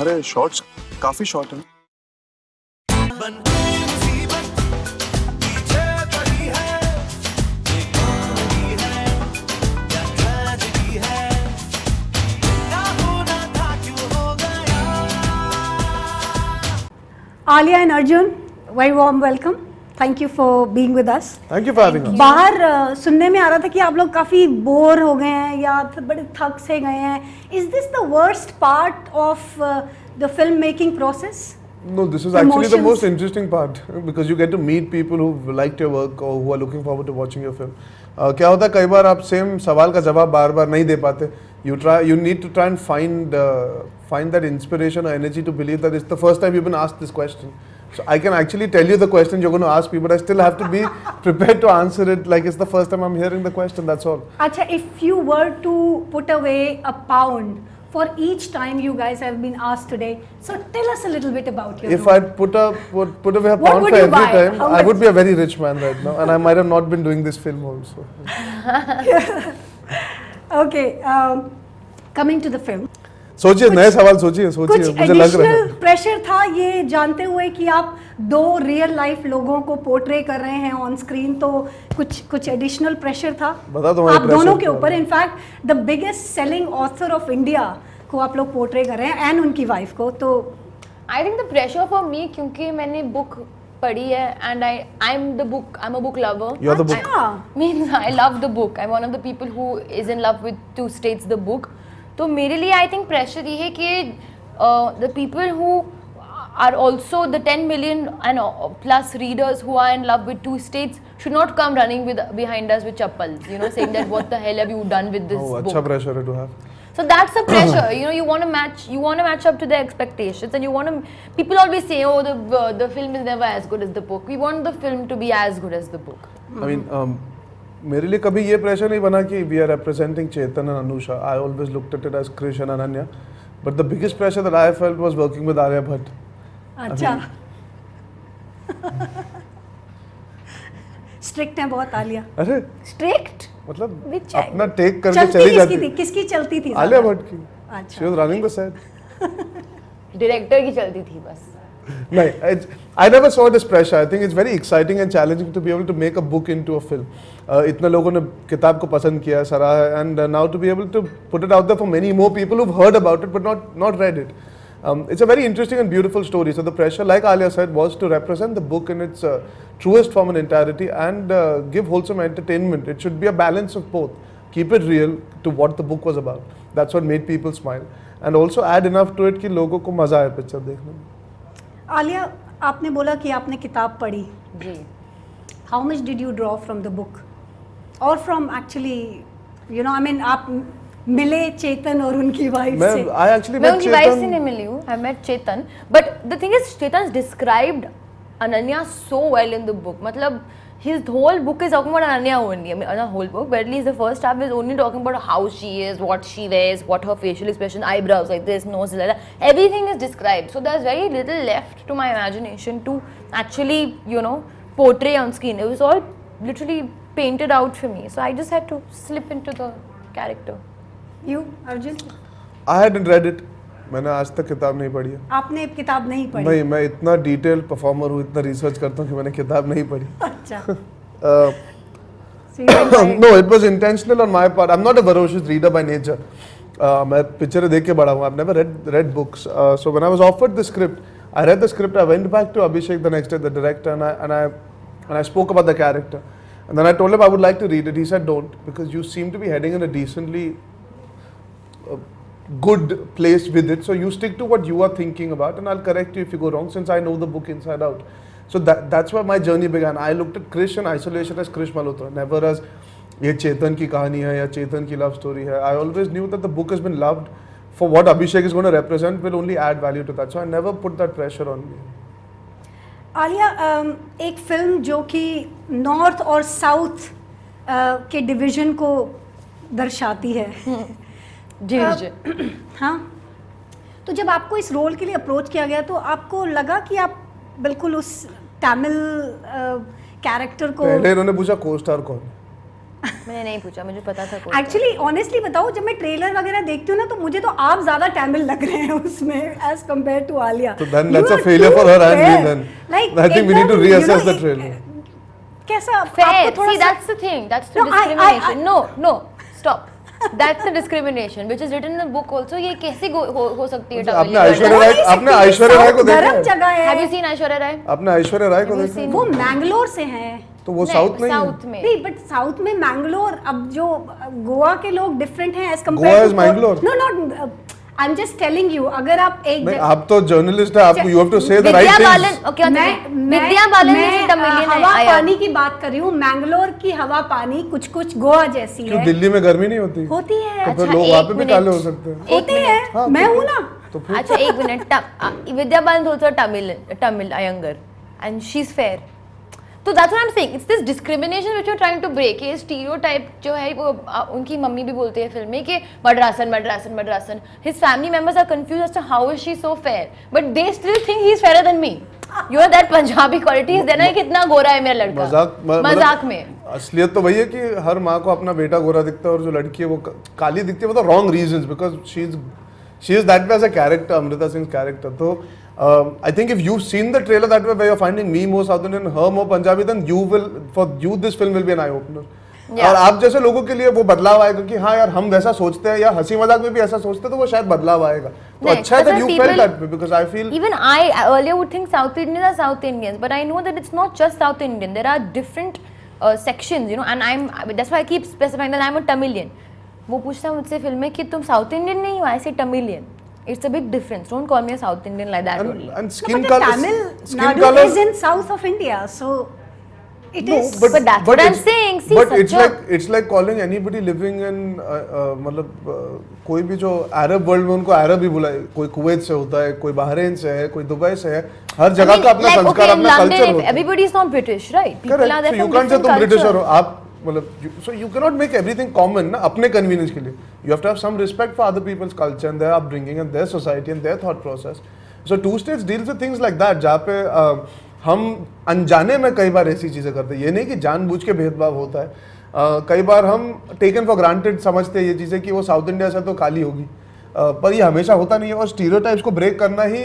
तुम्हारे शॉट्स काफी शॉर्ट हैं। Alia and Arjun, very warm welcome. Thank you for being with us. Thank you for having us. बाहर सुनने में आ रहा था कि आप लोग काफ़ी बोर हो गए हैं या बड़े थक से गए हैं. Is this the worst part of the film making process? No, this is actually the most interesting part because you get to meet people who liked your work or who are looking forward to watching your film. क्या होता है कई बार आप same सवाल का जवाब बार बार नहीं दे पाते. You need to try and find that inspiration or energy to believe that it's the first time you've been asked this question. So I can actually tell you the question you're going to ask me, but I still have to be prepared to answer it like it's the first time I'm hearing the question. That's all. Acha, if you were to put away a pound for each time you guys have been asked today, so tell us a little bit about your. If I'd put away a pound for every time, I would be a very rich man right now, and I might have not been doing this film also. Okay, coming to the film. सोचिए नए सवाल सोचिए मुझे लग रहा है pressure था ये जानते हुए कि आप दो रियल लाइफ लोगों को पोर्ट्रे कर रहे हैं ऑन स्क्रीन, तो कुछ एडिशनल प्रेशर था आप दोनों के ऊपर. In fact the biggest selling author of India को आप लोग पोर्ट्रे कर रहे हैं एंड उनकी वाइफ को. तो I think the pressure for me क्योंकि मैंने बुक पढ़ी है and I am a book lover. You are the book means I love the book. I am one of the people who is in love with two states the book. तो मेरे लिए I think pressure ये है कि the people who are also the 10 million and plus readers who are in love with two states should not come running behind us with chappals, you know, saying that what the hell have you done with this book. अच्छा pressure है to have. So that's the pressure, you know. You want to match up to their expectations, and people always say, oh, the film is never as good as the book. We want the film to be as good as the book. I mean, मेरे लिए कभी ये pressure नहीं बना कि we are representing Chetan and Anusha. I always looked at it as Krish and Ananya, but the biggest pressure that I felt was working with Aarya Bhatt. अच्छा. Strict है बहुत आलिया. अरे स्ट्रिक्ट मतलब अपना टेक करके चली जाती थी. किसकी चलती थी? आलिया भट्ट की. अच्छा. She was running the set. Director की चलती थी बस. No, I never saw this pressure. I think it's very exciting and challenging to be able to make a book into a film. इतने लोगों ने किताब को पसंद किया, सराहा, and now to be able to put it out there for many more people who've heard about it but not read it. It's a very interesting and beautiful story. So the pressure, like Alia said, was to represent the book in its truest form and entirety and give wholesome entertainment. It should be a balance of both. Keep it real to what the book was about. That's what made people smile, and also add enough to it कि लोगों को मजा आए picture देखने में. आलिया, आपने बोला कि आपने किताब पढ़ी जी. How much did you draw from the book और from actually you know, I mean आप मिले चेतन और उनकी वाइफ से? मैं उनकी वाइफ से नहीं मिली हूँ. I met Chetan, but the thing is Chetan described Ananya so well in the book. मतलब his whole book is talking about Ananya only. I mean, not whole book, but at least the first half is only talking about how she is, what she wears, what her facial expression, eyebrows like this, nose like that. Everything is described. So there's very little left to my imagination to actually, you know, portray on screen. It was all literally painted out for me. So I just had to slip into the character. You, Arjun? I hadn't read it. मैंने आज तक किताब नहीं पढ़ी है. आपने किताब नहीं पढ़ी? नहीं, मैं इतना डिटेल परफॉर्मर हूँ, इतना रिसर्च करता हूँ कि मैंने किताब नहीं पढ़ी. अच्छा. No, it was intentional on my part. I'm not a ferocious reader by nature. मैं पिक्चरें देख के बड़ा हूँ. I've never read books. So when I was offered the script, I read the script. I went back to Abhishek the next day, the director, and I spoke about the character. And then I told him I would like to read it. He said, "Don't, because you seem to be heading in a decently good place with it, so you stick to what you are thinking about and I'll correct you if you go wrong, since I know the book inside out." So that's where my journey began. I looked at Krish in isolation as Krish Malhotra, never as ये चेतन की कहानी है या चेतन की love story है. I always knew that the book has been loved for what Abhishek is going to represent will only add value to that, so I never put that pressure on me. Alia, एक film जो कि north और south के division को दर्शाती है. हाँ, तो जब आपको इस रोल के लिए अप्रोच किया गया तो आपको लगा कि आप बिल्कुल उस तमिल कैरेक्टर को? पहले इन्होंने पूछा को स्टार कौन. मैंने नहीं पूछा, मुझे पता था कोई। एक्चुअली ऑनेस्टली बताओ, जब मैं ट्रेलर वगैरह देखती हूँ ना, तो मुझे तो आप ज्यादा तमिल लग रहे हैं उसमें एज कंपेयर टू आलिया। तो then that's a failure for her and me then. Like, I think we need to reassess the trailer. कैसा Fair. आपको थोड़ा See, that's the thing. That's the discrimination. No, stop. That's the discrimination which is written in the book also. ये कैसे हो सकती है? आपने ऐश्वर्या राय को देखा? गरम जगह है। Have you seen Aishwarya Rai? आपने ऐश्वर्या राय को देखा? वो मैंगलोर से हैं। तो वो साउथ में साउथ में नहीं, बट साउथ में मैंगलोर, अब जो गोवा के लोग डिफरेंट हैं as compare Goa is Mangalore. No not, I am just telling you, अगर आप एक आप तो जर्नलिस्ट है, आपको you have to say the right things. Okay, Vidya Balan is Tamilian है। हवा पानी की बात कर रही हूँ, मैंगलोर की हवा पानी कुछ कुछ गोवा जैसी है। दिल्ली में गर्मी नहीं होती? होती है। तो फिर लोग वहाँ पे भी काले हो सकते हैं। होती है, मैं हूँ ना। अच्छा, एक minute, Vidya Balan also Tamil Iyengar and she's fair. तो that's what I'm saying. It's this discrimination which you're trying to break. ये stereotype जो है वो उनकी मम्मी भी बोलते हैं फिल्म में कि मद्रासन. His family members are confused as to how is she so fair, but they still think he's fairer than me. You know that Punjabi quality is there ना, कितना गोरा है मेरा लड़का। मजाक में। असलियत तो वही है कि हर माँ को अपना बेटा गोरा दिखता है और जो लड़की है वो काली दिखती है, वो तो wrong reasons because she is that way as a character, Amrita Singh's character. तो I think if you've seen the trailer that way where you're finding me more South Indian, her more Punjabi, then for you this film will be an eye opener. और आप जैसे लोगों के लिए वो बदलाव आएगा कि हाँ यार हम वैसा सोचते हैं या हंसी मजाक में भी ऐसा सोचते हैं, तो वो शायद बदलाव आएगा। तो अच्छा है that you felt that way because I feel even I earlier would think South Indians are South Indians, but I know that it's not just South Indian. There are different sections, you know, and that's why I keep specifying that I'm a Tamilian. वो पूछता है मुझसे film में कि तुम south Indian नहीं हो, ऐसे Tamilian. It's a big difference. Don't call me a South Indian like that only. And skin no, color. Tamil Nadu is in south of India, so it is. But that's what I'm saying. See, but it's like calling anybody living in मतलब कोई भी जो Arab world में उनको अरब ही बुलाए, कोई Kuwait से होता है, कोई बहरीन से है, कोई दुबई से है, हर जगह का अपना संस्कार, अपना कल्चर होता है। Everybody is not British, right? People are there from different cultures. You can't say तुम British हो, आप मतलब so you cannot make everything common ना अपने convenience के लिए. You have to have some respect for other people's culture and their upbringing and their society and their thought process. So Two States deals with things like that जहाँ पे हम अनजाने में कई बार ऐसी चीजें करते हैं। ये नहीं कि जानबूझ के भेदभाव होता है। कई बार हम taken for granted समझते हैं ये चीजें कि वो साउथ इंडिया से तो काली होगी, पर ये हमेशा होता नहीं है और स्टीरियोटाइप्स को ब्रेक करना ही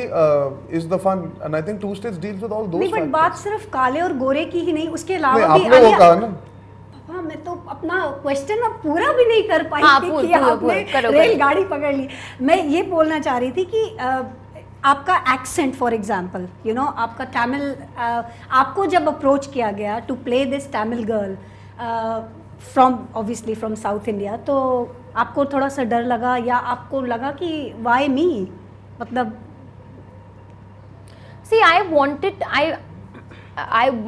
is the fun and I think two states deals with all those. नहीं, बट बात सिर्फ काले और गोरे की ही नहीं, उसके अलावा भी आपने वो कहा ना। हाँ, मैं तो अपना क्वेश्चन अब पूरा भी नहीं कर पाई थी कि आपने रेलगाड़ी पकड़ ली। मैं ये बोलना चाह रही थी कि आपका accent for example, you know, आपका तमिल, आपको जब अप्रोच किया गया to play this Tamil girl from obviously from south India, तो आपको थोड़ा सा डर लगा या आपको लगा कि व्हाई मी, मतलब see I wanted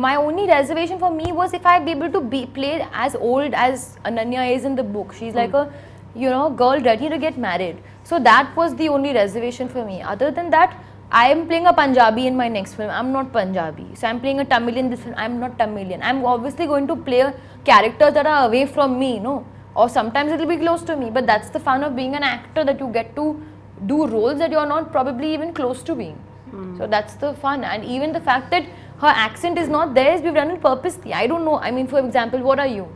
my only reservation for me was if I be able to play as old as Ananya is in the book. She's like a, you know, girl ready to get married. So that was the only reservation for me. Other than that, I am playing a Punjabi in my next film. I'm not Punjabi. So I'm playing a Tamil in this film. I'm not Tamilian. I'm obviously going to play characters that are away from me, no? Or sometimes it will be close to me. But that's the fun of being an actor, that you get to do roles that you're not probably even close to being. So that's the fun. And even the fact that her accent is not there, we've done it purposely. I don't know. I mean, for example, what are you?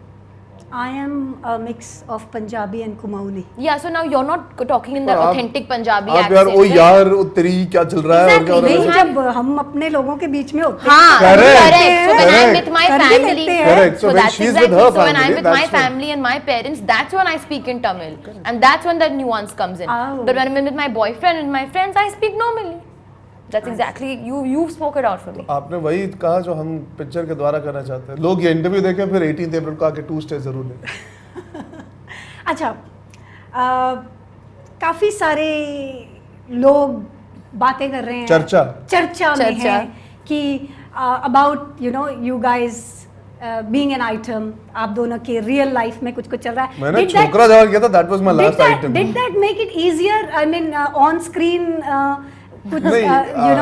I am a mix of Punjabi and Kumauni. Yeah, so now you're not talking in the authentic Punjabi accent. यार ओ यार उत्तरी क्या चल रहा है? Exactly. नहीं, जब हम अपने लोगों के बीच में होते हैं। हाँ, correct. So when I'm with my family, correct. So when she's with her family, so when I'm with my family and my parents, that's when I speak in Tamil, and that's when that nuance comes in. But when I'm with my boyfriend and my friends, I speak normally. That's exactly you spoke it out for me. आपने वही कहा जो हम picture के द्वारा करना चाहते हैं। लोग ये इंटरव्यू देखें फिर 18 अप्रैल को आके 2 स्टेज जरूर लें। अच्छा, काफी सारे लोग बातें कर रहे हैं, चर्चा में है कि about you know you guys being an item, आप दोनों के रियल लाइफ में कुछ कुछ चल रहा है। मैंने छोकरा जवाब किया था, that was my last item. Did that make it easier, I mean on screen कुछ अगर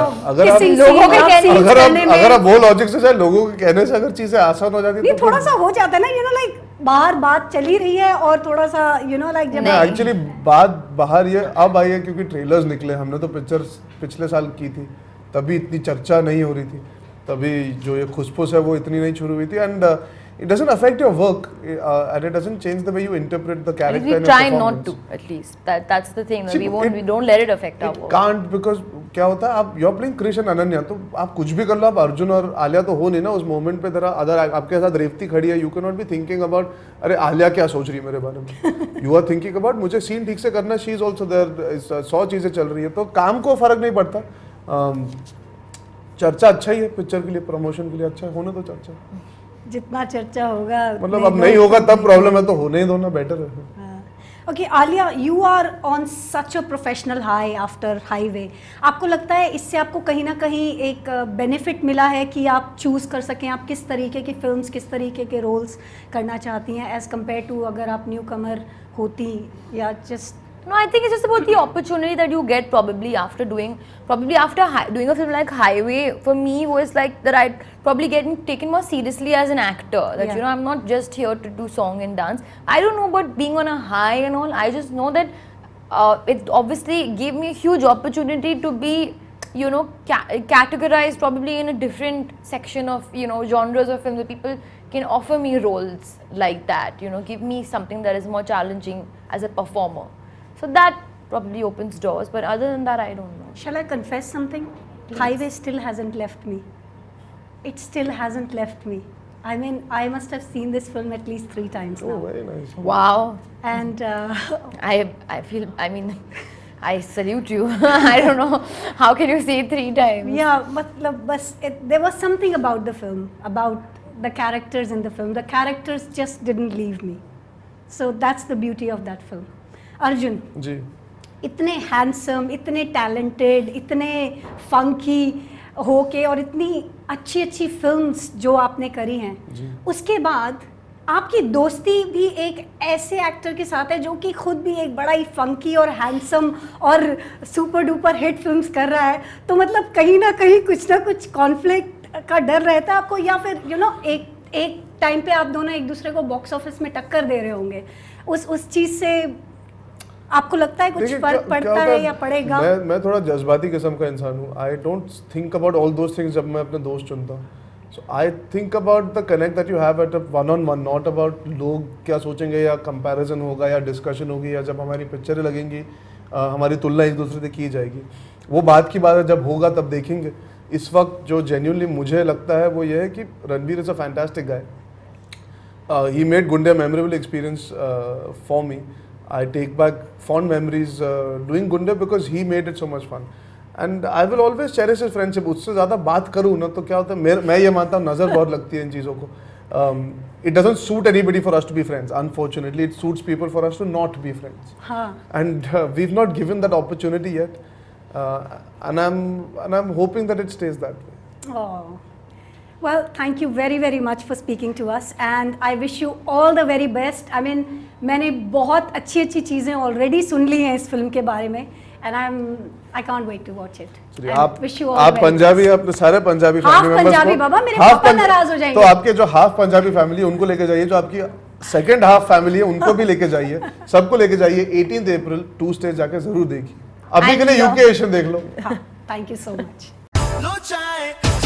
आप वो लॉजिक से जाए, लोगों के कहने से अगर चीजें आसान हो जाती तो थोड़ा सा हो जाता है ना, यू नो, लाइक बाहर बात चली रही है और थोड़ा सा यू नो लाइक जब एक्चुअली बात बाहर ये अब आई है क्योंकि ट्रेलर्स निकले। हमने तो पिक्चर पिछले साल की थी, तभी इतनी चर्चा नहीं हो रही थी, तभी जो ये खुसफुस है वो इतनी नहीं शुरू हुई थी। And it doesn't affect your work and it doesn't change the way you interpret the character. We try not to, at least. That's the thing. See, we don't let it affect our work. It can't, because क्या होता है, आप you're playing Krish and Ananya, तो आप कुछ भी कर लो, आप अर्जुन और आलिया तो हो नहीं ना उस मोमेंट पे. तेरा अदर आपके साथ रेवती खड़ी है, you cannot be thinking about अरे आलिया क्या सोच रही है मेरे बारे में. You are thinking about मुझे सीन ठीक से करना, she is also there, 100 चीजें चल रही है, तो काम को फर्क नहीं पड़ता. चर्चा अच्छा ही है पिक्चर के लिए, प्रमोशन के लिए अच्छा है, होने दो चर्चा. जितना चर्चा होगा मतलब अब नहीं होगा तब प्रॉब्लम है, तो होने ही दो ना, बेटर है. Okay Alia, you are on such a professional high after highway. आपको लगता है इससे आपको कहीं ना कहीं एक बेनिफिट मिला है कि आप चूज़ कर सकें आप किस तरीके की फिल्म्स, किस तरीके के रोल्स करना चाहती हैं एज़ कम्पेयर टू अगर आप न्यू कमर होती, या just? No, I think it's just about the opportunity that you get probably after doing a film like Highway. For me, was like that I'd probably getting taken more seriously as an actor. That you know, I'm not just here to do song and dance. I don't know about being on a high and all. I just know that it obviously gave me a huge opportunity to be, you know, categorized probably in a different section of, you know, genres of films. That people can offer me roles like that. You know, give me something that is more challenging as a performer. So that probably opens doors, but other than that, I don't know. Shall I confess something? Please. Highway still hasn't left me. It still hasn't left me. I mean, I must have seen this film at least 3 times now. Oh, very nice. Wow. And I feel, I mean, I salute you. I don't know, how can you see it 3 times? Yeah, but there was something about the film, about the characters in the film. The characters just didn't leave me. So that's the beauty of that film. Arjun ji, इतने handsome, इतने talented, इतने funky होके और इतनी अच्छी अच्छी films जो आपने करी हैं, उसके बाद आपकी दोस्ती भी एक ऐसे एक्टर के साथ है जो कि खुद भी एक बड़ा ही फंकी और हैंडसम और सुपर डुपर हिट फिल्म्स कर रहा है. तो मतलब कहीं ना कहीं कुछ ना कुछ कॉन्फ्लिक्ट का डर रहता है आपको, या फिर यू नो एक टाइम पे आप दोनों एक दूसरे को बॉक्स ऑफिस में टक्कर दे रहे होंगे, उस चीज़ से आपको लगता है कुछ फर्क पड़ता है या पड़ेगा? मैं थोड़ा जज्बाती किस्म का इंसान हूँ. I don't think about all those things जब मैं अपने दोस्त चुनता हूँ. So I think about the connect that you have at one on one, not about लोग क्या सोचेंगे या कंपैरिजन होगा या डिस्कशन होगी या जब हमारी पिक्चरें लगेंगी हमारी तुलना एक दूसरे से की जाएगी. वो बात की बात है, जब होगा तब देखेंगे. इस वक्त जो जेन्युइनली मुझे लगता है वो ये है कि Ranbir is a fantastic guy. He made Gunday memorable experience for me. I take back fond memories doing Gunde because he made it so much fun, and I will always cherish his friendship. उससे ज़्यादा बात करूँ ना तो क्या होता है, मैं ये मानता हूँ नज़र बहुत लगती है इन चीज़ों को. It doesn't suit anybody for us to be friends. Unfortunately, it suits people for us to not be friends. And we've not given that opportunity yet, and I'm hoping that it stays that way. Oh. Well, thank you very very much for speaking to us, and I wish you all the very best. I mean, मैंने बहुत अच्छी अच्छी चीज़ें already सुन ली हैं इस film के बारे में, and I can't wait to watch it. आप पंजाबी, अपने सारे पंजाबी फैमिली मेंबर्स, पंजाबी बाबा, मेरे पापा नाराज हो जाएंगे. तो आपके जो हाफ पंजाबी फैमिली उनको लेके जाइए, जो आपकी सेकंड हाफ फैमिली है उनको भी लेके जाइए, सबको लेके जाइए. 18 अप्रैल 2 स्टेज जाके जरूर देखिए. अभी के लिए यूके एशियन देख लो. Thank you so much.